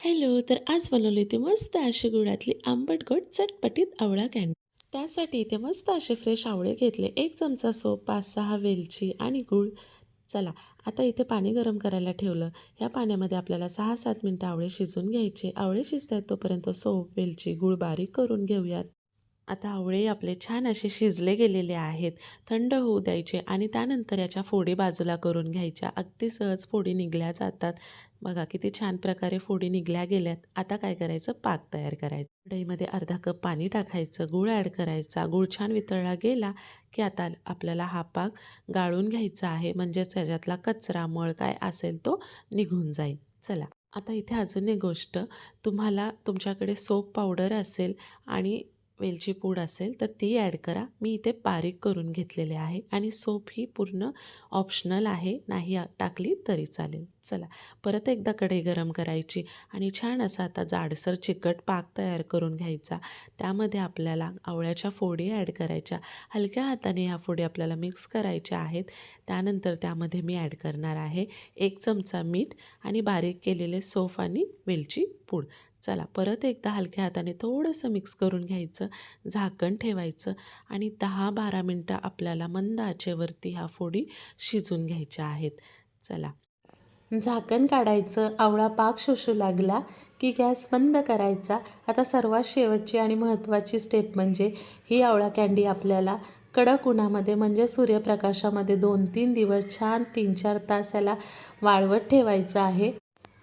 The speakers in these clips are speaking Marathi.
हॅलो. तर आज बनवली होती मस्त अशी गुळातली आंबट गोड चटपटीत आवळा कँडी. त्यासाठी इथे मस्त असे फ्रेश आवळे घेतले. 1 चमचा सोप, 5-6 वेलची आणि गूळ. चला, आता इथे पाणी गरम करायला ठेवलं. या पाण्यामध्ये आपल्याला 6-7 मिनिटं आवळे शिजवून घ्यायचे. आवळे शिजतायत तोपर्यंत सोप, वेलची, गूळ बारीक करून घेऊयात. आता आवळे आपले छान असे शिजले गेलेले आहेत. थंड होऊ द्यायचे आणि त्यानंतर याच्या फोडी बाजूला करून घ्यायच्या. अगदी सहज फोडी निघल्या जातात. बघा किती छान प्रकारे फोडी निघल्या गेल्यात. आता काय करायचं, पाक तयार करायचा. कढईमध्ये अर्धा कप पाणी टाकायचं, गूळ ॲड करायचा. गूळ छान वितळला गेला की आता आपल्याला हा पाक गाळून घ्यायचा आहे. म्हणजेच त्याच्यातला कचरा, मळ काय असेल तो निघून जाईल. चला, आता इथे अजून एक गोष्ट, तुम्हाला तुमच्याकडे सोप पावडर असेल आणि वेलची पूड असेल तर ती ॲड करा. मी इथे बारीक करून घेतलेले आहे आणि सोप ही पूर्ण ऑप्शनल आहे, नाही टाकली तरी चालेल. चला, परत एकदा कढई गरम करायची आणि छान असा आता जाडसर चिकट पाक तयार करून घ्यायचा. त्यामध्ये आपल्याला आवळ्याच्या फोडी ॲड करायच्या. हलक्या हाताने ह्या फोडी आपल्याला मिक्स करायच्या आहेत. त्यानंतर त्यामध्ये मी ॲड करणार आहे 1 चमचा मीठ आणि बारीक केलेले सौंफ आणि वेलची पूड. चला, परत एकदा हलक्या हाताने थोडंसं मिक्स करून घ्यायचं, झाकण ठेवायचं आणि 10-12 मिनटं आपल्याला मंद आचेवरती ह्या फोडी शिजून घ्यायच्या आहेत. चला, झाकण काढायचं. आवळा पाक शोषू लागला की गॅस बंद करायचा. आता सर्वात शेवटची आणि महत्त्वाची स्टेप म्हणजे ही आवळा कँडी आपल्याला कडक उन्हामध्ये म्हणजे सूर्यप्रकाशामध्ये 2-3 दिवस छान 3-4 तास याला वाळवत ठेवायचं आहे.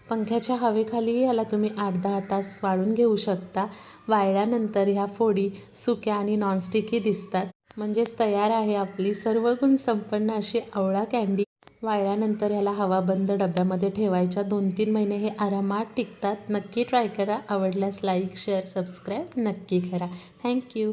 पंख्याच्या हवेखाली याला तुम्ही 8-10 तास वाळून घेऊ शकता. वाळल्यानंतर ह्या फोडी सुक्या आणि नॉनस्टिकी दिसतात. म्हणजेच तयार आहे आपली सर्व गुण संपन्न अशी आवळा कँडी. वाळल्यानंतर ह्याला हवाबंद डब्यामध्ये ठेवायच्या. 2-3 महिने हे आरामात टिकतात. नक्की ट्राय करा. आवडल्यास लाईक, शेअर, सबस्क्राईब नक्की करा. थँक्यू.